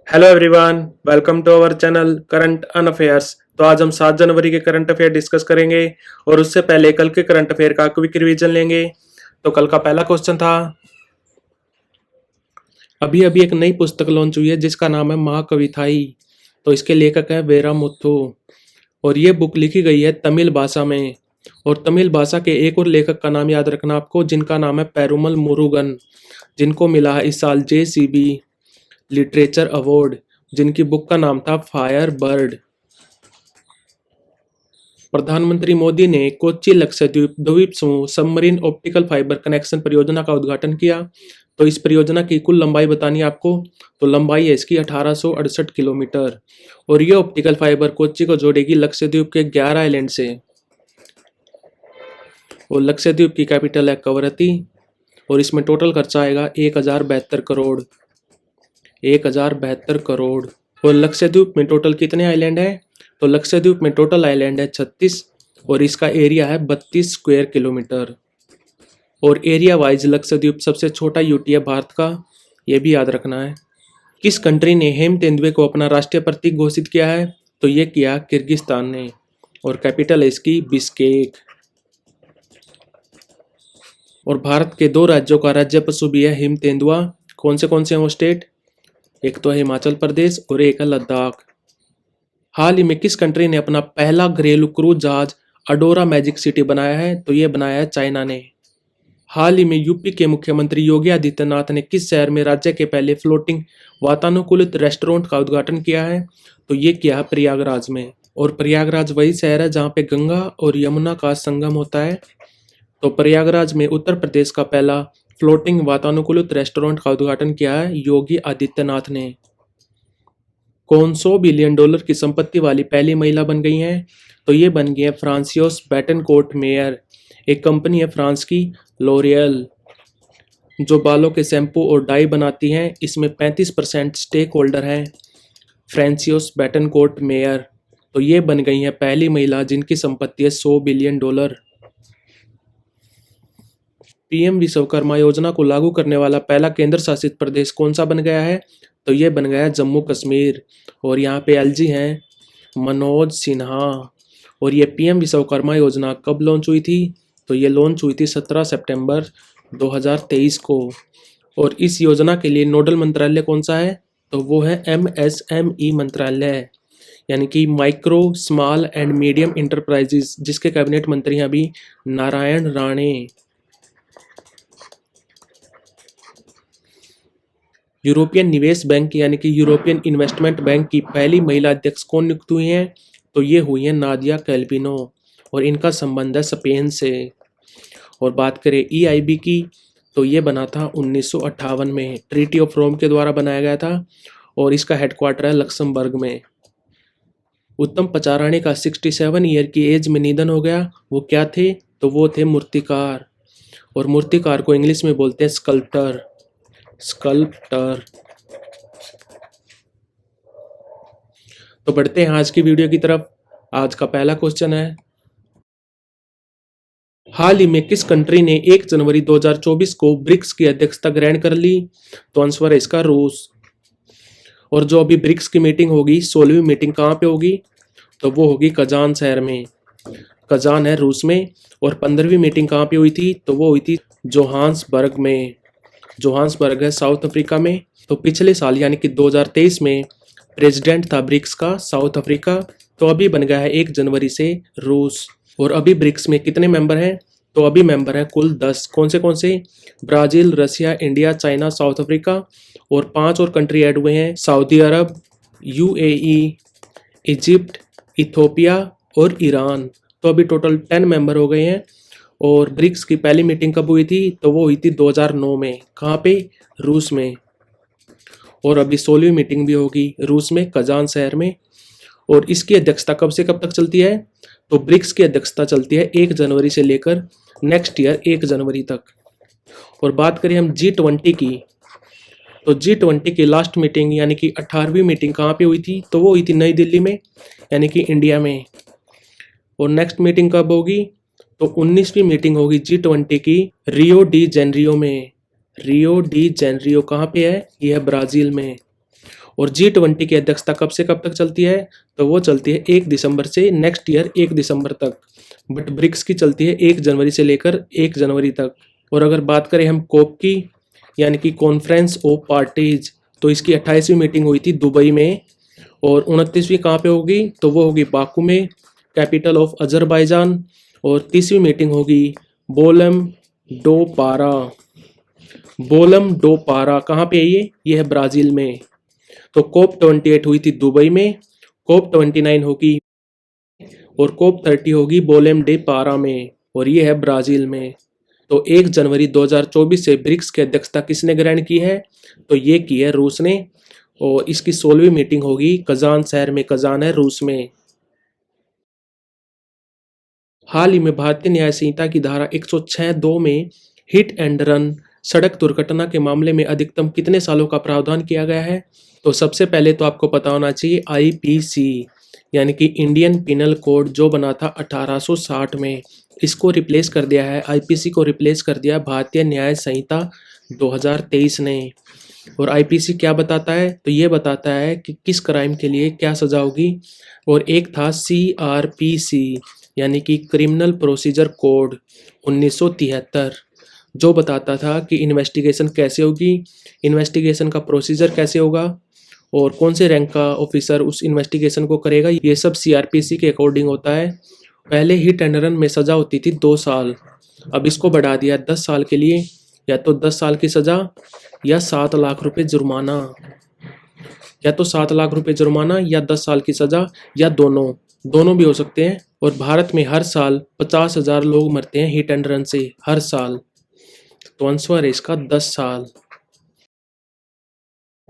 Hello everyone, welcome to our channel current and affairs. तो आज हम 7 जनवरी के करंट अफेयर डिस्कस करेंगे और उससे पहले कल के करंट अफेयर का क्विक रिवीजन लेंगे। तो कल का पहला क्वेश्चन था, अभी अभी एक नई पुस्तक लॉन्च हुई है जिसका नाम है महाकविथाई। तो इसके लेखक है वेरामुथु और ये बुक लिखी गई है तमिल भाषा में। और तमिल भाषा के एक और लेखक का नाम याद रखना आपको, जिनका नाम है पेरुमल मुरुगन, जिनको मिला है इस साल JCB लिटरेचर अवार्ड, जिनकी बुक का नाम था फायर बर्ड। प्रधानमंत्री मोदी ने कोच्चि लक्षद्वीप द्वीप समूह सबमरीन ऑप्टिकल फाइबर कनेक्शन परियोजना का उद्घाटन किया। तो इस परियोजना की कुल लंबाई बतानी है आपको। तो लंबाई है इसकी 1868 किलोमीटर और ये ऑप्टिकल फाइबर कोच्चि को जोड़ेगी लक्षद्वीप के 11 आइलैंड से। और लक्षद्वीप की कैपिटल है कवरत्ती और इसमें टोटल खर्चा आएगा 1072 करोड़। और लक्षद्वीप में टोटल कितने आइलैंड हैं? तो लक्षद्वीप में टोटल आइलैंड है 36 और इसका एरिया है 32 स्क्वायर किलोमीटर। और एरिया वाइज लक्षद्वीप सबसे छोटा यूटी है भारत का, ये भी याद रखना है। किस कंट्री ने हेम तेंदुए को अपना राष्ट्रीय प्रतीक घोषित किया है? तो ये किया किर्गिस्तान ने और कैपिटल है इसकी बिश्केक। और भारत के 2 राज्यों का राज्य पशु भी है हेम तेंदुआ। कौन से हैं वो स्टेट? एक तो है हिमाचल प्रदेश और एक है लद्दाख। हाल ही में किस कंट्री ने अपना पहला घरेलू क्रूज जहाज अडोरा मैजिक सिटी बनाया है? तो ये बनाया है चाइना ने। हाल ही में यूपी के मुख्यमंत्री योगी आदित्यनाथ ने किस शहर में राज्य के पहले फ्लोटिंग वातानुकूलित रेस्टोरेंट का उद्घाटन किया है? तो ये किया है प्रयागराज में। और प्रयागराज वही शहर है जहाँ पे गंगा और यमुना का संगम होता है। तो प्रयागराज में उत्तर प्रदेश का पहला फ्लोटिंग वातानुकूलित रेस्टोरेंट का उद्घाटन किया है योगी आदित्यनाथ ने। कौन $100 बिलियन की संपत्ति वाली पहली महिला बन गई हैं? तो ये बन गई है फ्रांसियोस बेटनकोर्ट मेयर। एक कंपनी है फ्रांस की लॉरियल, जो बालों के शैम्पू और डाई बनाती हैं। इसमें 35% स्टेक होल्डर हैं फ्रांसियोस बेटनकोर्ट मेयर। तो ये बन गई है पहली महिला जिनकी संपत्ति है $100 बिलियन। पीएम विश्वकर्मा योजना को लागू करने वाला पहला केंद्र शासित प्रदेश कौन सा बन गया है? तो ये बन गया है जम्मू कश्मीर। और यहाँ पे एलजी हैं मनोज सिन्हा। और ये पीएम विश्वकर्मा योजना कब लॉन्च हुई थी? तो ये लॉन्च हुई थी 17 सितंबर 2023 को। और इस योजना के लिए नोडल मंत्रालय कौन सा है? तो वो है MSME मंत्रालय, यानी कि micro small and medium enterprises, जिसके कैबिनेट मंत्री हैं अभी नारायण राणे। यूरोपियन निवेश बैंक यानी कि यूरोपियन इन्वेस्टमेंट बैंक की पहली महिला अध्यक्ष कौन नियुक्त हुई हैं? तो ये हुई हैं नादिया कैल्पिनो और इनका संबंध है स्पेन से। और बात करें EIB की, तो ये बना था 1958 में, ट्रीटी ऑफ रोम के द्वारा बनाया गया था और इसका हेडक्वार्टर है लक्समबर्ग में। उत्तम पचाराणी का 67 ईयर की एज में निधन हो गया। वो क्या थे? तो वो थे मूर्तिकार। और मूर्तिकार को इंग्लिश में बोलते हैं स्कल्प्टर। तो बढ़ते हैं आज की वीडियो की तरफ। आज का पहला क्वेश्चन है, हाल ही में किस कंट्री ने 1 जनवरी 2024 को ब्रिक्स की अध्यक्षता ग्रहण कर ली? तो आंसर है इसका रूस। और जो अभी ब्रिक्स की मीटिंग होगी, 16वीं मीटिंग कहाँ पे होगी? तो वो होगी कजान शहर में। कजान है रूस में। और 15वीं मीटिंग कहाँ पे हुई थी? तो वो हुई थी जोहान्सबर्ग में। जोहान्सबर्ग है साउथ अफ्रीका में। तो पिछले साल यानी कि 2023 में प्रेसिडेंट था ब्रिक्स का साउथ अफ्रीका। तो अभी बन गया है 1 जनवरी से रूस। और अभी ब्रिक्स में कितने मेंबर हैं? तो अभी मेंबर हैं कुल 10। कौन से? Brazil, Russia, India, China, south Africa. और 5 और कंट्री ऐड हुए हैं, सऊदी अरब, UAE, इजिप्ट, इथोपिया और ईरान। तो अभी टोटल 10 मेंबर हो गए हैं। और ब्रिक्स की पहली मीटिंग कब हुई थी? तो वो हुई थी 2009 में। कहाँ पे? रूस में। और अभी 16वीं मीटिंग भी होगी रूस में कजान शहर में। और इसकी अध्यक्षता कब से कब तक चलती है? तो ब्रिक्स की अध्यक्षता चलती है 1 जनवरी से लेकर नेक्स्ट ईयर 1 जनवरी तक। और बात करें हम G20 की, तो G20 की लास्ट मीटिंग यानी कि 18वीं मीटिंग कहाँ पे हुई थी? तो वो हुई थी नई दिल्ली में, यानी कि इंडिया में। और नेक्स्ट मीटिंग कब होगी? तो 19वीं मीटिंग होगी G20 की रियो डी जेनरियो में। रियो डी जेनरियो कहाँ पे है? ये है ब्राज़ील में। और G20 की अध्यक्षता कब से कब तक चलती है? तो वो चलती है 1 दिसंबर से नेक्स्ट ईयर 1 दिसंबर तक। बट ब्रिक्स की चलती है 1 जनवरी से लेकर 1 जनवरी तक। और अगर बात करें हम कोप की, यानी कि कॉन्फ्रेंस ऑफ पार्टीज, तो इसकी 28वीं मीटिंग हुई थी दुबई में। और 29वीं कहाँ पे होगी? तो वो होगी बाकू में, कैपिटल ऑफ अजरबैजान। और 30वीं मीटिंग होगी बोलम डो पारा। बोलम डो पारा कहाँ पे है ये है ब्राजील में। तो कोप 28 हुई थी दुबई में, कोप 29 होगी और कोप 30 होगी बोलेम डे पारा में, और ये है ब्राजील में। तो 1 जनवरी 2024 से ब्रिक्स की अध्यक्षता किसने ग्रहण की है? तो ये की है रूस ने। और इसकी 16वीं मीटिंग होगी कजान शहर में, कजान है रूस में। हाल ही में भारतीय न्याय संहिता की धारा 106(2) में हिट एंड रन सड़क दुर्घटना के मामले में अधिकतम कितने सालों का प्रावधान किया गया है? तो सबसे पहले तो आपको पता होना चाहिए आईपीसी, यानी कि इंडियन पिनल कोड, जो बना था 1860 में। इसको रिप्लेस कर दिया है, आईपीसी को रिप्लेस कर दिया भारतीय न्याय संहिता 2023 ने। और आईपीसी क्या बताता है? तो ये बताता है कि किस क्राइम के लिए क्या सजा होगी। और एक था सीआरपीसी, यानी कि क्रिमिनल प्रोसीजर कोड 1973, जो बताता था कि इन्वेस्टिगेशन कैसे होगी, इन्वेस्टिगेशन का प्रोसीजर कैसे होगा और कौन से रैंक का ऑफिसर उस इन्वेस्टिगेशन को करेगा। ये सब सीआरपीसी के अकॉर्डिंग होता है। पहले हिट एंड रन में सज़ा होती थी 2 साल, अब इसको बढ़ा दिया 10 साल के लिए। या तो 10 साल की सज़ा या 7 लाख रुपए जुर्माना, या तो 7 लाख रुपए जुर्माना या 10 साल की सज़ा, या दोनों भी हो सकते हैं। और भारत में हर साल 50,000 लोग मरते हैं हिट एंड रन से, हर साल। तो आंसर है इसका 10 साल।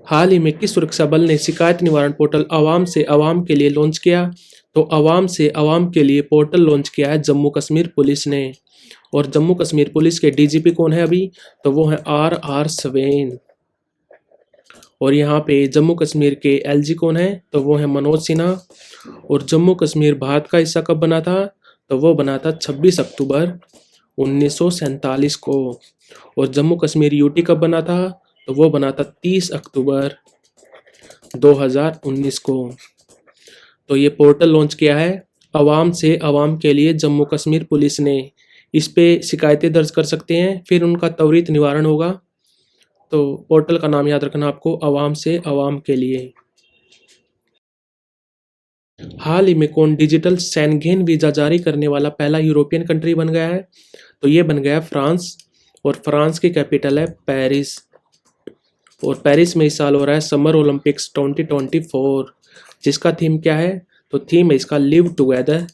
हाल ही में किस सुरक्षा बल ने शिकायत निवारण पोर्टल आवाम से आवाम के लिए लॉन्च किया? तो आवाम से आवाम के लिए पोर्टल लॉन्च किया है जम्मू कश्मीर पुलिस ने। और जम्मू कश्मीर पुलिस के डीजीपी कौन है अभी? तो वो है आर सवेन। और यहाँ पे जम्मू कश्मीर के एलजी कौन है? तो वो है मनोज सिन्हा। और जम्मू कश्मीर भारत का हिस्सा कब बना था? तो वो बना था 26 अक्टूबर 1947 को। और जम्मू कश्मीर यूटी कब बना था? तो वो बना था 30 अक्टूबर 2019 को। तो ये पोर्टल लॉन्च किया है आवाम से आवाम के लिए जम्मू कश्मीर पुलिस ने। इस पे शिकायतें दर्ज कर सकते हैं, फिर उनका त्वरित निवारण होगा। तो पोर्टल का नाम याद रखना आपको, आवाम से आवाम के लिए। हाल ही में कौन डिजिटल शेंगेन वीजा जारी करने वाला पहला यूरोपियन कंट्री बन गया है? तो ये बन गया फ्रांस। और फ्रांस की कैपिटल है पेरिस। और पेरिस में इस साल हो रहा है समर ओलंपिक्स 2024, जिसका थीम क्या है? तो थीम है इसका लिव टुगेदर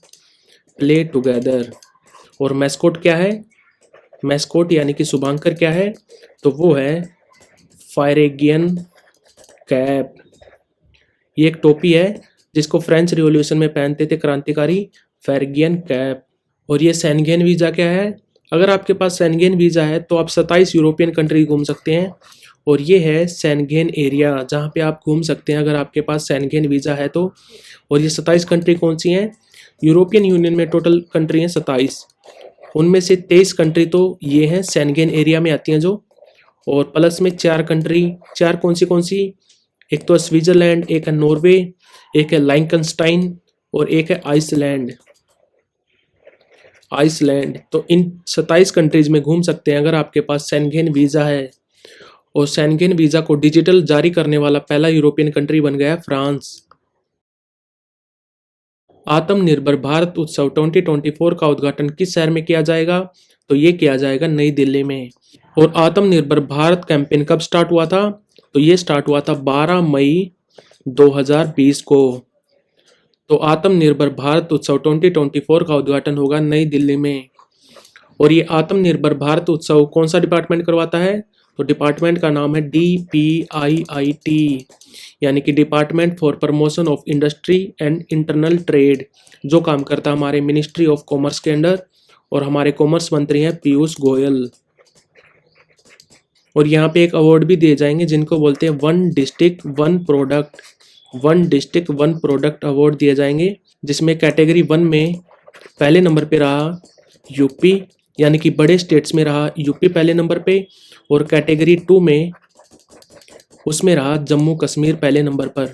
प्ले टुगेदर। और मैस्कोट क्या है? मैस्कोट यानी कि शुभांकर क्या है? तो वो है फायरेगियन कैप। ये एक टोपी है जिसको फ्रेंच रिवॉल्यूशन में पहनते थे क्रांतिकारी, फैरगियन कैप। और ये शेंगेन वीज़ा क्या है? अगर आपके पास शेंगेन वीज़ा है तो आप 27 यूरोपियन कंट्री घूम सकते हैं। और ये है शेंगेन एरिया, जहाँ पे आप घूम सकते हैं अगर आपके पास शेंगेन वीज़ा है तो। और ये 27 कंट्री कौन सी हैं? यूरोपियन यूनियन में टोटल कंट्री हैं 27, उनमें से 23 कंट्री तो ये हैं शेंगेन एरिया में आती हैं जो। और प्लस में 4 कंट्री, 4 कौन सी? एक तो स्विट्जरलैंड, एक है नॉर्वे, एक है लाइंकनस्टाइन और एक है आइसलैंड। तो इन 27 कंट्रीज में घूम सकते हैं अगर आपके पास शेंगेन वीज़ा है। और शेंगेन वीज़ा को डिजिटल जारी करने वाला पहला यूरोपियन कंट्री बन गया फ्रांस। आत्मनिर्भर भारत उत्सव 2024 का उद्घाटन किस शहर में किया जाएगा? तो ये किया जाएगा नई दिल्ली में। और आत्मनिर्भर भारत कैंपेन कब स्टार्ट हुआ था? तो ये स्टार्ट हुआ था 12 मई 2020 को। तो आत्मनिर्भर भारत उत्सव 2024 का उद्घाटन होगा नई दिल्ली में। और ये आत्मनिर्भर भारत उत्सव कौन सा डिपार्टमेंट करवाता है? तो डिपार्टमेंट का नाम है DPIIT, यानी कि department for promotion of industry and internal trade, जो काम करता है हमारे मिनिस्ट्री ऑफ कॉमर्स के अंडर। और हमारे कॉमर्स मंत्री हैं पीयूष गोयल। और यहाँ पे एक अवार्ड भी दिए जाएंगे जिनको बोलते हैं one district one product award दिए जाएंगे, जिसमें कैटेगरी 1 में पहले नंबर पे रहा यूपी, यानी कि बड़े स्टेट्स में रहा यूपी पहले नंबर पे। और कैटेगरी 2 में उसमें रहा जम्मू कश्मीर पहले नंबर पर।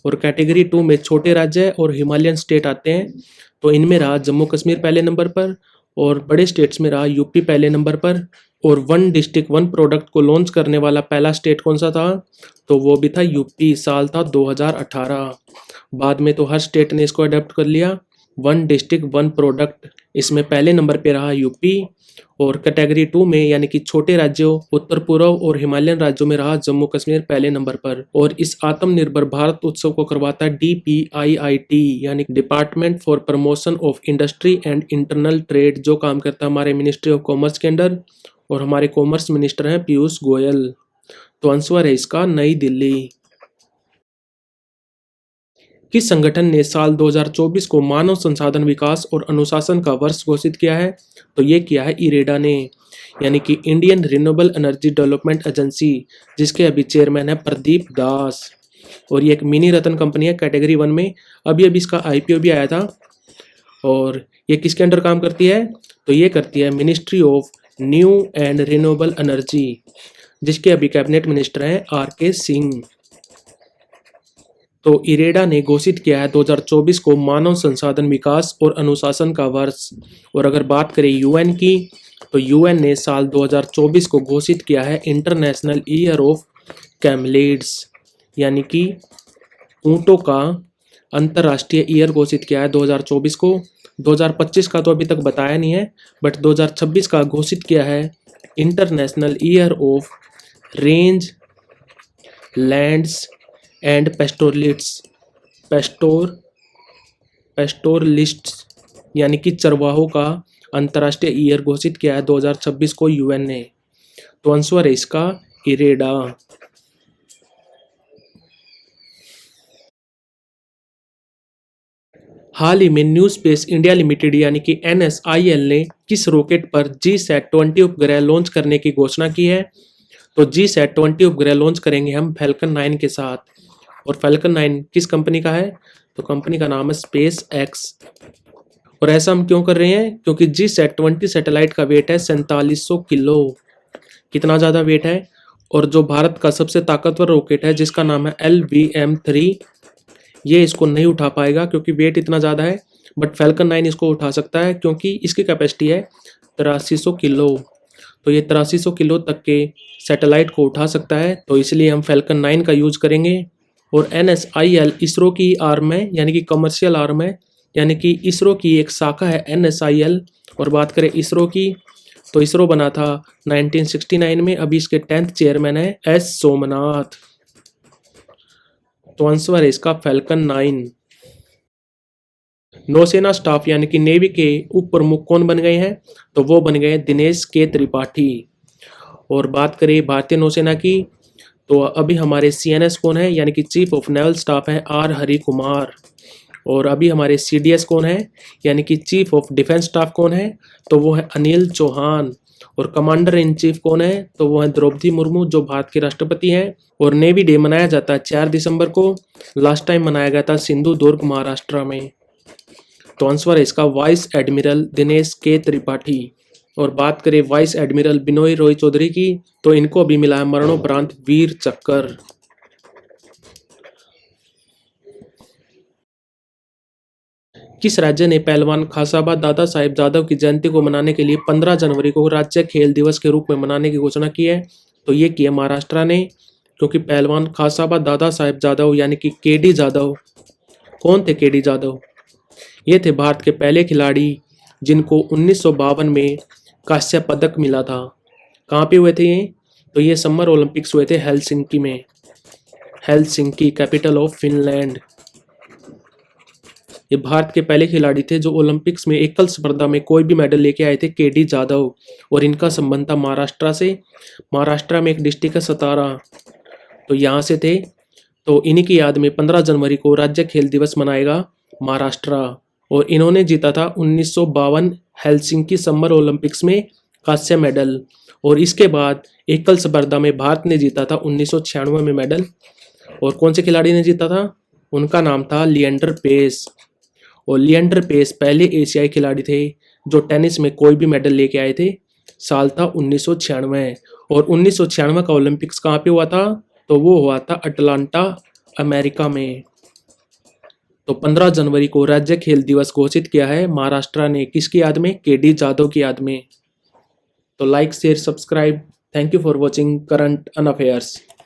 और कैटेगरी 2 में छोटे राज्य और हिमालयन स्टेट आते हैं, तो इनमें रहा जम्मू कश्मीर पहले नंबर पर, और बड़े स्टेट्स में रहा यूपी पहले नंबर पर। और वन डिस्ट्रिक्ट वन प्रोडक्ट को लॉन्च करने वाला पहला स्टेट कौन सा था, तो वो भी था यूपी, साल था 2018। बाद में तो हर स्टेट ने इसको अडॉप्ट कर लिया, वन डिस्ट्रिक्ट वन प्रोडक्ट। इसमें पहले नंबर पे रहा यूपी, और कैटेगरी 2 में यानी कि छोटे राज्यों, उत्तर पूर्व और हिमालयन राज्यों में रहा जम्मू कश्मीर पहले नंबर पर। और इस आत्मनिर्भर भारत उत्सव को करवाता है DPIIT यानी department for promotion of industry and internal trade, जो काम करता है हमारे मिनिस्ट्री ऑफ कॉमर्स के अंडर, और हमारे कॉमर्स मिनिस्टर हैं पीयूष गोयल। तो आंसर है इसका नई दिल्ली। किस संगठन ने साल 2024 को मानव संसाधन विकास और अनुशासन का वर्ष घोषित किया है, तो ये किया है इरेडा ने, यानी कि Indian renewable energy development agency, जिसके अभी चेयरमैन है प्रदीप दास। और ये एक मिनी रतन कंपनी है कैटेगरी 1 में, अभी अभी इसका IPO भी आया था। और ये किसके अंडर काम करती है, तो ये करती है ministry of new and renewable energy, जिसके अभी कैबिनेट मिनिस्टर हैं RK सिंह। तो इरेडा ने घोषित किया है 2024 को मानव संसाधन विकास और अनुशासन का वर्ष। और अगर बात करें UN की, तो UN ने साल 2024 को घोषित किया है इंटरनेशनल ईयर ऑफ कैमलिड्स, यानी कि ऊँटों का अंतर्राष्ट्रीय ईयर घोषित किया है 2024 को। 2025 का तो अभी तक बताया नहीं है, बट 2026 का घोषित किया है international year of rangelands and pastoralists, यानी कि चरवाहों का अंतर्राष्ट्रीय ईयर घोषित किया है 2026 को UN ने। तो आंसर है इसका इरेडा। हाल ही में न्यू स्पेस इंडिया लिमिटेड यानी कि NSIL ने किस रॉकेट पर GSAT-20 उपग्रह लॉन्च करने की घोषणा की है, तो GSAT-20 उपग्रह लॉन्च करेंगे हम फैल्कन 9 के साथ। और फैल्कन 9 किस कंपनी का है, तो कंपनी का नाम है SpaceX। और ऐसा हम क्यों कर रहे हैं, क्योंकि GSAT-20 सैटेलाइट का वेट है 4700 किलो, कितना ज़्यादा वेट है। और जो भारत का सबसे ताकतवर रॉकेट है जिसका नाम है LVM-3, ये इसको नहीं उठा पाएगा क्योंकि वेट इतना ज़्यादा है, बट फैल्कन 9 इसको उठा सकता है क्योंकि इसकी कैपेसिटी है 8300 किलो। तो ये 8300 किलो तक के सैटेलाइट को उठा सकता है, तो इसलिए हम फैल्कन 9 का यूज करेंगे। और NSIL इसरो की आर्म है, यानी कि कमर्शियल आर्म है, यानी कि इसरो की एक शाखा है NSIL। और बात करें इसरो की, तो इसरो बना था 1969 में, अभी इसके 10th चेयरमैन है S सोमनाथ। तो आंसर है इसका फैल्कन 9। नौसेना स्टाफ यानी कि नेवी के उप प्रमुख कौन बन गए हैं, तो वो बन गए दिनेश के त्रिपाठी। और बात करें भारतीय नौसेना की, तो अभी हमारे CNS कौन है, यानी कि चीफ ऑफ नेवल स्टाफ है R हरि कुमार। और अभी हमारे CDS कौन है, यानी कि चीफ ऑफ डिफेंस स्टाफ कौन है, तो वो है अनिल चौहान। और कमांडर इन चीफ कौन है, तो वो है द्रौपदी मुर्मू, जो भारत के राष्ट्रपति हैं। और नेवी डे मनाया जाता है 4 दिसंबर को, लास्ट टाइम मनाया गया था सिंधु दुर्ग महाराष्ट्र में। तो आंसर है इसका वाइस एडमिरल दिनेश के त्रिपाठी। और बात करें वाइस एडमिरल बिनोय रॉय चौधरी की, तो इनको अभी मिला है मरणोपरांत वीर चक्र। किस राज्य ने पहलवान खासाबा दादा साहेब जादव की जयंती को मनाने के लिए 15 जनवरी को राज्य खेल दिवस के रूप में मनाने की घोषणा की है, तो ये किया महाराष्ट्र ने। क्योंकि पहलवान खासाबा दादा साहेब जादव यानी कि KD जादव, कौन थे KD जादव, ये थे भारत के पहले खिलाड़ी जिनको 1952 में कांस्य पदक मिला था। कहाँ पे हुए थे ये, तो ये समर ओलंपिक्स हुए थे हेलसिंकी में, हेलसिंकी कैपिटल ऑफ फिनलैंड। ये भारत के पहले खिलाड़ी थे जो ओलंपिक्स में एकल स्पर्धा में कोई भी मेडल लेके आए थे, KD जादव। और इनका संबंध था महाराष्ट्र से, महाराष्ट्र में एक डिस्ट्रिक्ट है सतारा, तो यहाँ से थे। तो इन्हीं की याद में 15 जनवरी को राज्य खेल दिवस मनाएगा महाराष्ट्र। और इन्होंने जीता था 1952 हेलसिंकी समर ओलंपिक्स में कांस्य मेडल। और इसके बाद एकल स्पर्धा में भारत ने जीता था 1996 में मेडल। और कौन से खिलाड़ी ने जीता था, उनका नाम था लिएंडर पेस। और लिएंडर पेस पहले एशियाई खिलाड़ी थे जो टेनिस में कोई भी मेडल लेके आए थे। साल था 1996। और 1996 का ओलंपिक्स कहाँ पे हुआ था, तो वो हुआ था अटलांटा, अमेरिका में। तो 15 जनवरी को राज्य खेल दिवस घोषित किया है महाराष्ट्र ने, किसकी याद में? केडी जाधव की याद में। तो like share subscribe. Thank you for watching current and affairs.